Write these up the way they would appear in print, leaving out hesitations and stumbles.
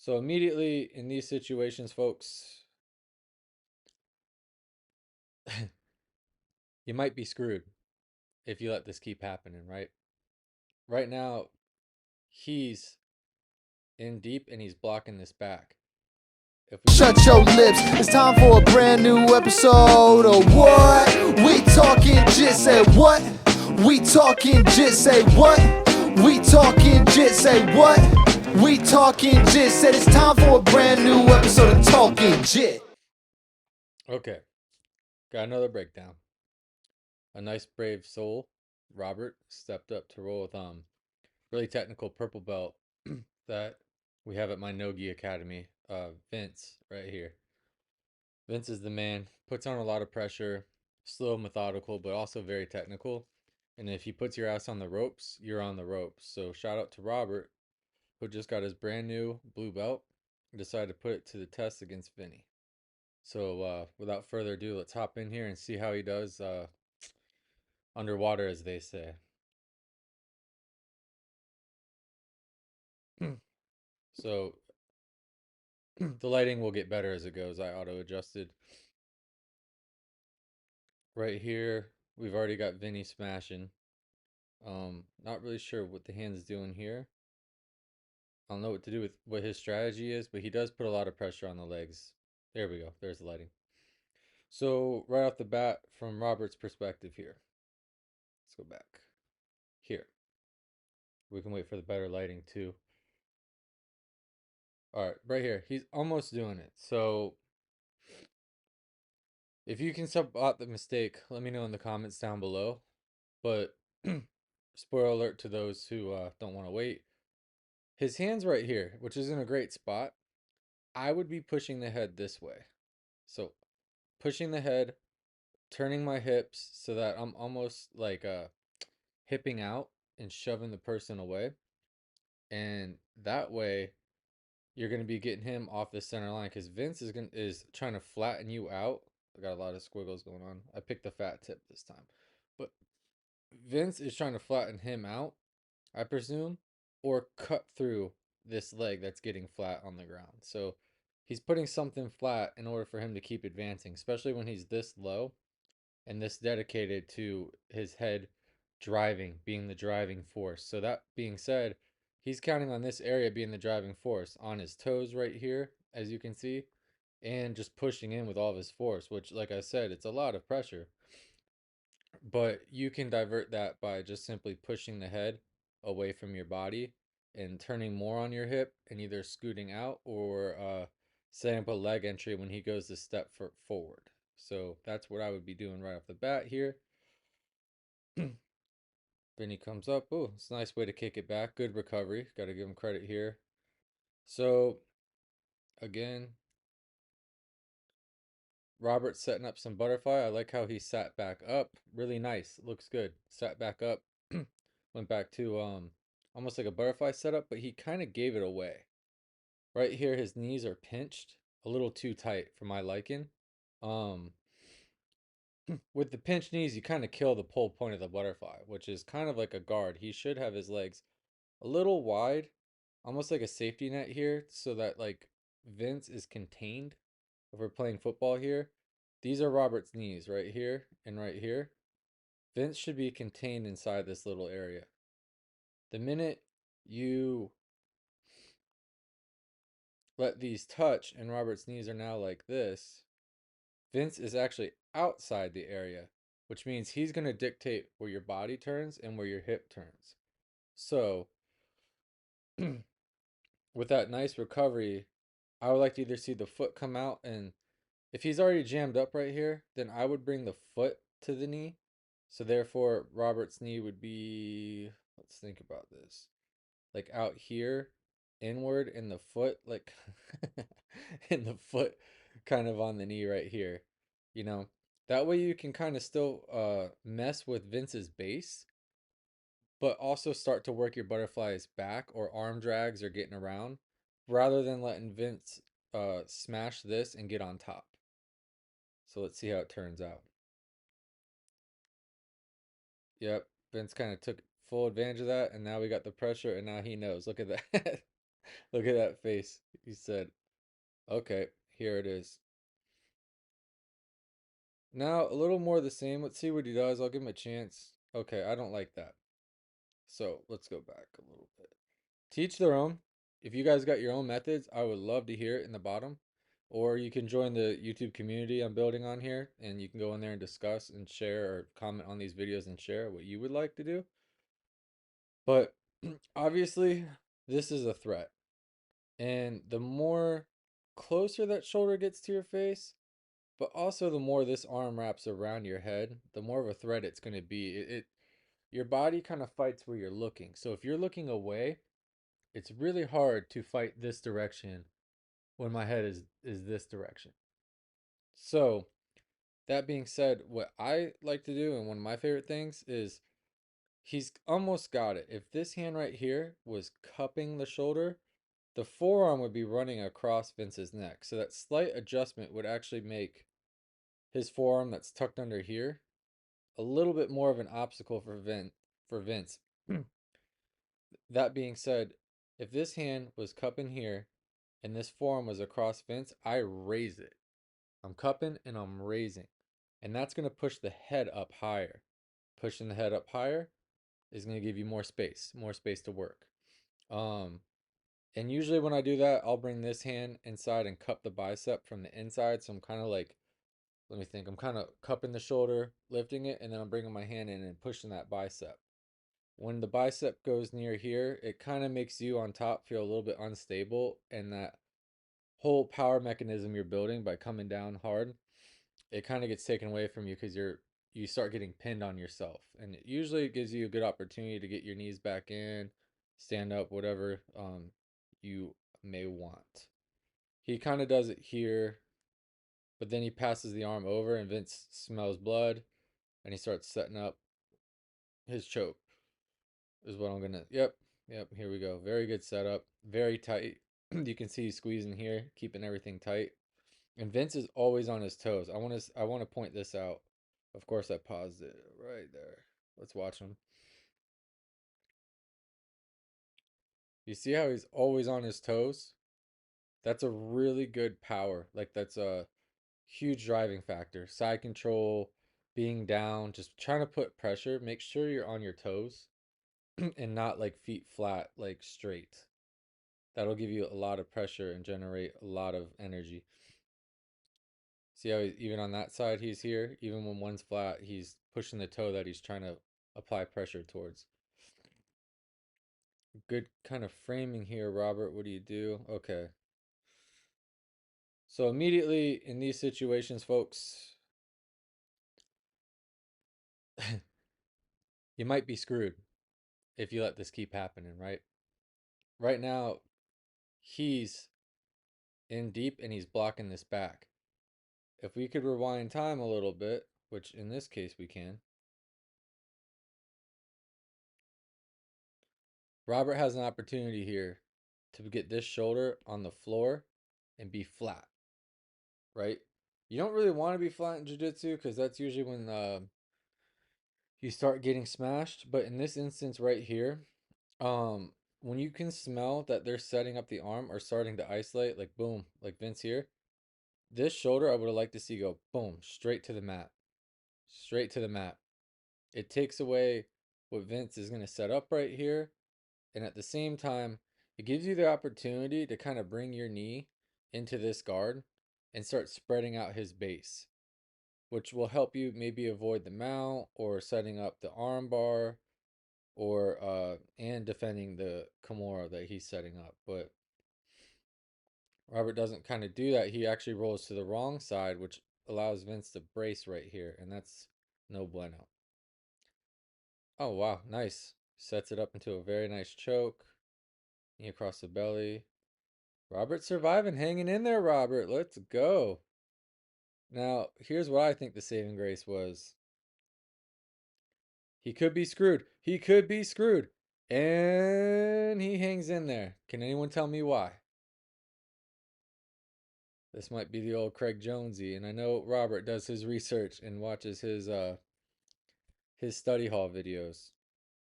So immediately in these situations, folks, you might be screwed if you let this keep happening, right? Right now, he's in deep and he's blocking this back. If we Shut your lips, it's time for a brand new episode of what? We talking jit, say what? We talking jit, say what? We talking jit, say what? We talking jit, said it's time for a brand new episode of Talking Jit. Okay, got another breakdown. A nice brave soul, Robert, stepped up to roll with really technical purple belt that we have at my Nogi Academy. Vince right here. Vince is the man. Puts on a lot of pressure, slow, methodical, but also very technical. And if he puts your ass on the ropes, you're on the ropes. So shout out to Robert, who just got his brand new blue belt and decided to put it to the test against Vinny. So without further ado, let's hop in here and see how he does underwater, as they say. So the lighting will get better as it goes. I auto adjusted. Right here, we've already got Vinny smashing. Not really sure what the hand's doing here. I don't know what to do with what his strategy is, but he does put a lot of pressure on the legs. There we go. There's the lighting. So right off the bat, from Robert's perspective here, let's go back here. We can wait for the better lighting too. All right, right here. He's almost doing it. So if you can spot the mistake, let me know in the comments down below. But spoiler alert to those who don't want to wait. His hand's right here, which is in a great spot. I would be pushing the head this way. So pushing the head, turning my hips so that I'm almost like hipping out and shoving the person away. And that way you're going to be getting him off the center line because Vince is trying to flatten you out. I got a lot of squiggles going on. I picked the fat tip this time. But Vince is trying to flatten him out, I presume, or cut through this leg that's getting flat on the ground. So he's putting something flat in order for him to keep advancing, especially when he's this low and this dedicated to his head driving, being the driving force. So that being said, he's counting on this area being the driving force on his toes right here, as you can see, and just pushing in with all of his force, which, like I said, it's a lot of pressure. But you can divert that by just simply pushing the head away from your body and turning more on your hip and either scooting out or setting up a leg entry when he goes to step forward. So that's what I would be doing right off the bat here. Then he comes up. Oh, it's a nice way to kick it back. Good recovery. Got to give him credit here. So again, Robert's setting up some butterfly. I like how he sat back up. Really nice. Looks good. Sat back up. Went back to almost like a butterfly setup, but he kind of gave it away. Right here, his knees are pinched a little too tight for my liking. Um, with the pinched knees, you kind of kill the pull point of the butterfly, which is kind of like a guard. He should have his legs a little wide, almost like a safety net here, so that like Vince is contained. If we're playing football here, these are Robert's knees right here and right here. Vince should be contained inside this little area. The minute you let these touch and Robert's knees are now like this, Vince is actually outside the area, which means he's going to dictate where your body turns and where your hip turns. So, with that nice recovery, I would like to either see the foot come out, and if he's already jammed up right here, then I would bring the foot to the knee. So therefore, Robert's knee would be, let's think about this, like out here, inward, in the foot, like in the foot, kind of on the knee right here. You know, that way you can kind of still mess with Vince's base, but also start to work your butterflies back or arm drags or getting around, rather than letting Vince smash this and get on top. So let's see how it turns out. Yep, Vince kind of took full advantage of that, and now we got the pressure, and now he knows. Look at that. Look at that face. He said, okay, here it is. Now, a little more of the same. Let's see what he does. I'll give him a chance. Okay, I don't like that. So let's go back a little bit. Teach their own. If you guys got your own methods, I would love to hear it in the bottom. Or you can join the YouTube community I'm building on here, and you can go in there and discuss and share or comment on these videos and share what you would like to do. But obviously, this is a threat. And the more closer that shoulder gets to your face, but also the more this arm wraps around your head, the more of a threat it's going to be. Your body kind of fights where you're looking. So if you're looking away, it's really hard to fight this direction when my head is this direction. So that being said, what I like to do and one of my favorite things is he's almost got it. If this hand right here was cupping the shoulder, the forearm would be running across Vince's neck. So that slight adjustment would actually make his forearm that's tucked under here a little bit more of an obstacle for Vince. That being said, if this hand was cupping here and this forearm was across Vince, I raise it. I'm cupping and I'm raising. And that's going to push the head up higher. Pushing the head up higher is going to give you more space to work. Um, and usually when I do that, I'll bring this hand inside and cup the bicep from the inside. So I'm kind of like, let me think, I'm kind of cupping the shoulder, lifting it, and then I'm bringing my hand in and pushing that bicep. When the bicep goes near here, it kind of makes you on top feel a little bit unstable, and that whole power mechanism you're building by coming down hard, it kind of gets taken away from you because you start getting pinned on yourself, and it usually gives you a good opportunity to get your knees back in, stand up, whatever you may want. He kind of does it here, but then he passes the arm over, and Vince smells blood, and he starts setting up his choke. Is what I'm gonna. Yep. Here we go. Very good setup. Very tight. You can see he's squeezing here, keeping everything tight. And Vince is always on his toes. I want to point this out. Of course, I paused it right there. Let's watch him. You see how he's always on his toes? That's a really good power. Like that's a huge driving factor. Side control, being down, just trying to put pressure. Make sure you're on your toes and not like feet flat, like straight. That'll give you a lot of pressure and generate a lot of energy. See how even on that side he's here, even when one's flat, he's pushing the toe that he's trying to apply pressure towards. Good kind of framing here, Robert. What do you do? Okay. So immediately in these situations, folks, you might be screwed if you let this keep happening, right? Right now, he's in deep and he's blocking this back. If we could rewind time a little bit, which in this case we can, Robert has an opportunity here to get this shoulder on the floor and be flat, right? You don't really want to be flat in jiu-jitsu because that's usually when you start getting smashed. But in this instance right here, when you can smell that they're setting up the arm or starting to isolate, like boom, like Vince here, this shoulder I would have liked to see go boom, straight to the mat. Straight to the mat. It takes away what Vince is going to set up right here. And at the same time, it gives you the opportunity to kind of bring your knee into this guard and start spreading out his base, which will help you maybe avoid the mount or setting up the arm bar or and defending the Kimura that he's setting up. But Robert doesn't kind of do that. He actually rolls to the wrong side, which allows Vince to brace right here, and that's no bueno. Oh wow, nice. Sets it up into a very nice choke. Knee across the belly. Robert surviving, hanging in there, Robert. Let's go. Now, here's what I think the saving grace was. He could be screwed. He could be screwed. And he hangs in there. Can anyone tell me why? This might be the old Craig Jonesy, and I know Robert does his research and watches his study hall videos.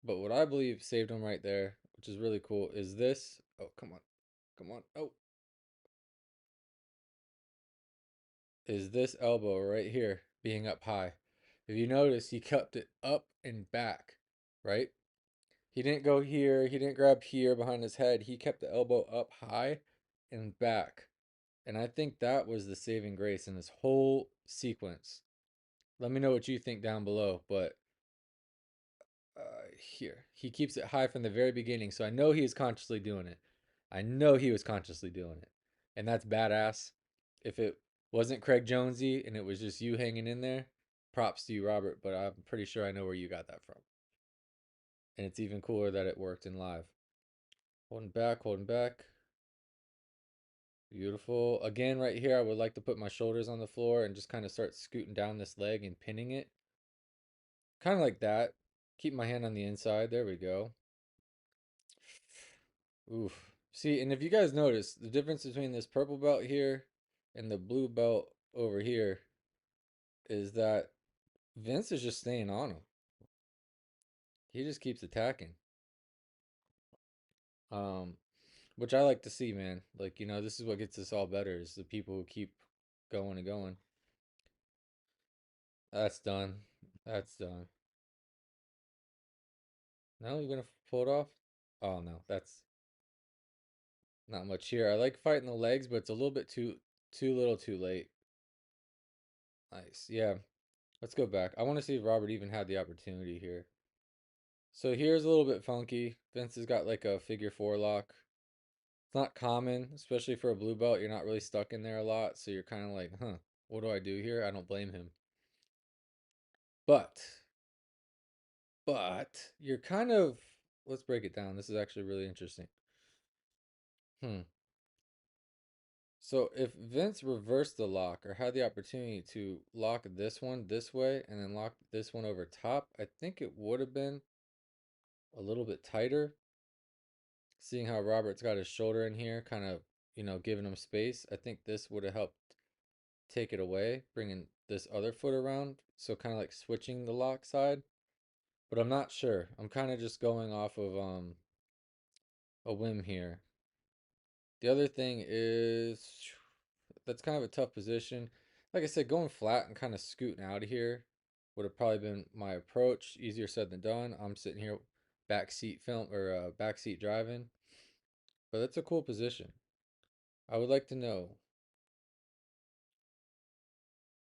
But what I believe saved him right there, which is really cool, is this. Oh, come on. Come on. Oh, is this elbow right here being up high. If you notice, he kept it up and back, right? He didn't go here. He didn't grab here behind his head. He kept the elbow up high and back. And I think that was the saving grace in this whole sequence. Let me know what you think down below. But here, he keeps it high from the very beginning. So I know he was consciously doing it. I know he was consciously doing it. And that's badass. If it wasn't Craig Jonesy and it was just you hanging in there, props to you, Robert. But I'm pretty sure I know where you got that from. And it's even cooler that it worked in live. Holding back, holding back. Beautiful. Again, right here, I would like to put my shoulders on the floor and just kind of start scooting down this leg and pinning it. Kind of like that. Keep my hand on the inside. There we go. Oof. See, and if you guys notice, the difference between this purple belt here and the blue belt over here is that Vince is just staying on him. He just keeps attacking. Um, which I like to see, man. Like, this is what gets us all better is the people who keep going and going. That's done. That's done. No, you're gonna pull it off? Oh no, that's not much here. I like fighting the legs, but it's a little bit too little too late. Nice. Yeah. Let's go back. I want to see if Robert even had the opportunity here. So here's a little bit funky. Vince has got like a figure four lock. It's not common, especially for a blue belt. You're not really stuck in there a lot, so you're kind of like, huh, what do I do here? I don't blame him. But, but you're kind of, let's break it down. This is actually really interesting. Hmm. So if Vince reversed the lock or had the opportunity to lock this one this way and then lock this one over top, I think it would have been a little bit tighter. Seeing how Robert's got his shoulder in here, kind of, giving him space, I think this would have helped take it away, bringing this other foot around. So kind of like switching the lock side. But I'm not sure. I'm kind of just going off of a whim here. The other thing is that's kind of a tough position. Like I said, going flat and kind of scooting out of here would have probably been my approach. Easier said than done. I'm sitting here backseat film or backseat driving, but that's a cool position. I would like to know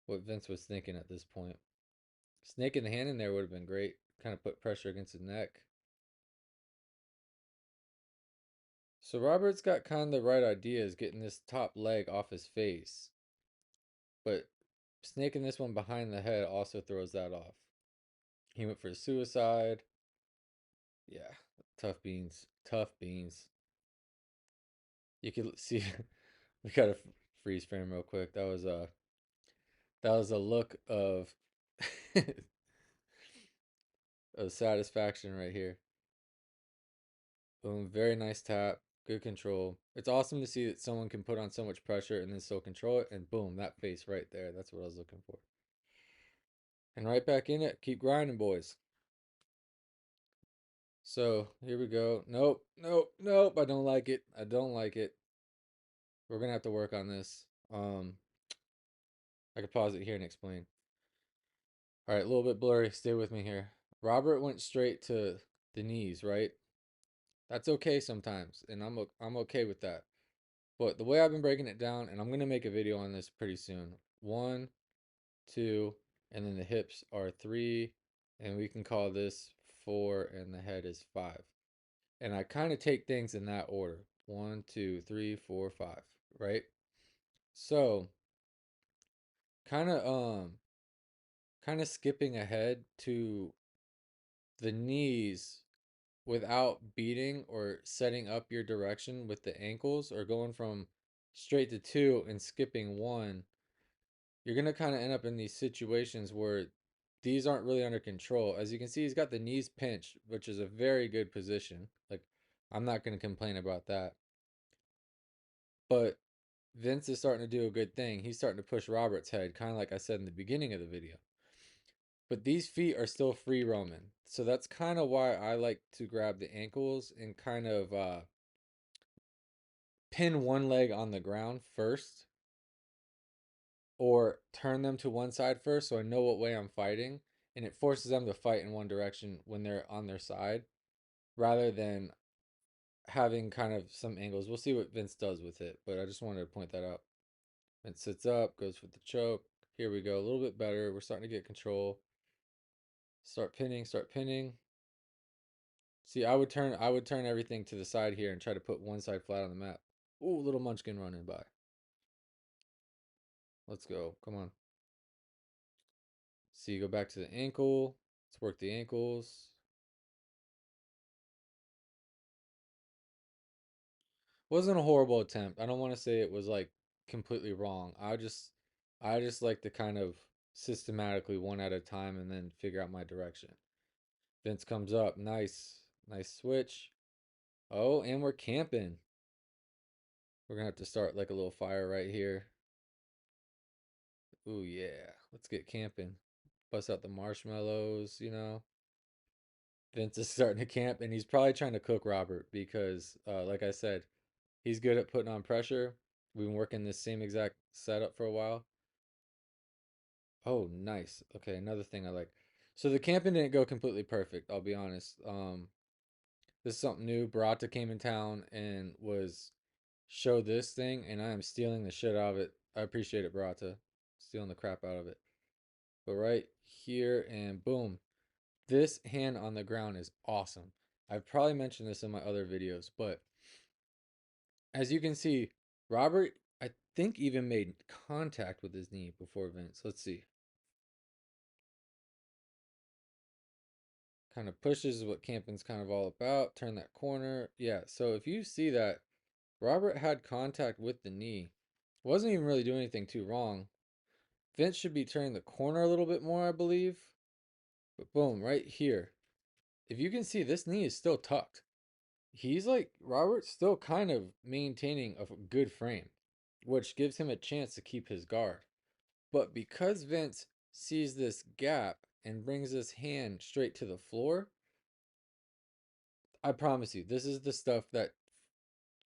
what Vince was thinking at this point. Snaking the hand in there would have been great. Kind of put pressure against his neck. So Robert's got kind of the right ideas, getting this top leg off his face, but snaking this one behind the head also throws that off. He went for suicide. Yeah, tough beans. Tough beans. You could see we got a freeze frame real quick. That was a look of of satisfaction right here. Boom, very nice tap. Good control. It's awesome to see that someone can put on so much pressure and then still control it. And boom, that face right there. That's what I was looking for. And right back in it. Keep grinding, boys. So here we go. Nope, nope, nope. I don't like it. I don't like it. We're gonna have to work on this. I could pause it here and explain. All right, a little bit blurry. Stay with me here. Robert went straight to the knees, right? That's okay sometimes, and I'm okay with that. But the way I've been breaking it down, and I'm gonna make a video on this pretty soon. One, two, and then the hips are three, and we can call this four, and the head is five. And I kind of take things in that order. One, two, three, four, five, right? So kind of kind of skipping ahead to the knees without beating or setting up your direction with the ankles or going from straight to two and skipping one, you're going to kind of end up in these situations where these aren't really under control. As you can see, he's got the knees pinched, which is a very good position. Like, I'm not going to complain about that. But Vince is starting to do a good thing. He's starting to push Robert's head, kind of like I said in the beginning of the video. But these feet are still free roaming. So that's kind of why I like to grab the ankles and kind of pin one leg on the ground first or turn them to one side first so I know what way I'm fighting, and it forces them to fight in one direction when they're on their side rather than having kind of some angles. We'll see what Vince does with it, but I just wanted to point that out. Vince sits up, goes for the choke. Here we go, a little bit better. We're starting to get control. Start pinning, start pinning. See, I would turn everything to the side here and try to put one side flat on the mat. Ooh, little munchkin running by. Let's go. Come on. See, go back to the ankle. Let's work the ankles. Wasn't a horrible attempt. I don't want to say it was like completely wrong. I just like to kind of systematically one at a time and then figure out my direction. Vince comes up. Nice. Nice switch. Oh, and we're camping. We're gonna have to start like a little fire right here. Ooh, yeah. Let's get camping. Bust out the marshmallows, you know. Vince is starting to camp, and he's probably trying to cook Robert because, like I said, he's good at putting on pressure. We've been working this same exact setup for a while. Oh, nice. Okay, another thing I like. So the camping didn't go completely perfect, I'll be honest. This is something new. Barata came in town and was showed this thing, and I am stealing the shit out of it. I appreciate it, Barata. Stealing the crap out of it. But right here, and boom. This hand on the ground is awesome. I've probably mentioned this in my other videos, but as you can see, Robert, I think, even made contact with his knee before Vince. Let's see. Kind of pushes what camping's kind of all about. Turn that corner. Yeah, so if you see that, Robert had contact with the knee. Wasn't even really doing anything too wrong. Vince should be turning the corner a little bit more, I believe. But boom, right here. If you can see, this knee is still tucked. He's like, Robert's still kind of maintaining a good frame, which gives him a chance to keep his guard. But because Vince sees this gap and brings his hand straight to the floor, I promise you, this is the stuff that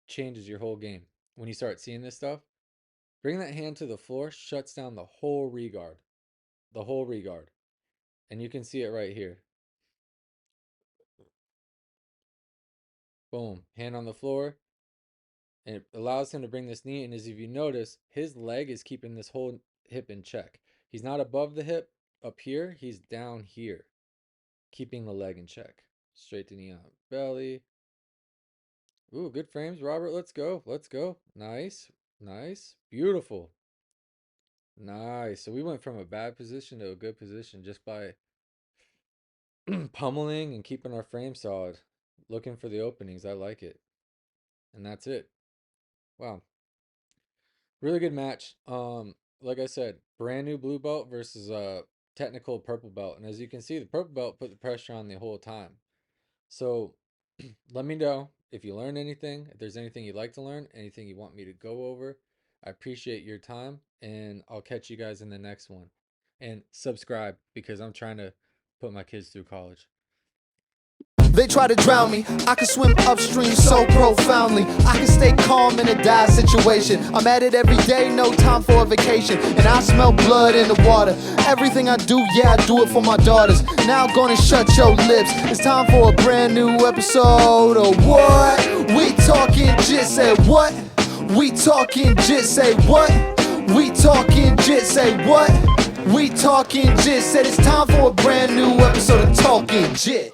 changes your whole game. When you start seeing this stuff, bring that hand to the floor, shuts down the whole regard. The whole regard. And you can see it right here. Boom. Hand on the floor. And it allows him to bring this knee. And as if you notice, his leg is keeping this whole hip in check. He's not above the hip up here. He's down here, keeping the leg in check. Straight to knee on belly. Ooh, good frames, Robert. Let's go. Let's go. Nice. Nice. Beautiful. Nice. So we went from a bad position to a good position just by pummeling and keeping our frame solid. Looking for the openings. I like it. And that's it. Wow. Really good match. Like I said, brand new blue belt versus a technical purple belt. And as you can see, the purple belt put the pressure on the whole time. So let me know if you learned anything, if there's anything you'd like to learn, anything you want me to go over. I appreciate your time, and I'll catch you guys in the next one. And subscribe because I'm trying to put my kids through college. They try to drown me, I can swim upstream so profoundly. I can stay calm in a dire situation. I'm at it every day, no time for a vacation. And I smell blood in the water. Everything I do, yeah, I do it for my daughters. Now go and shut your lips. It's time for a brand new episode of What? We talking Jit, say what? We talking Jit, say what? We talking Jit, say what? We talking Jit, said it's time for a brand new episode of Talking Jit.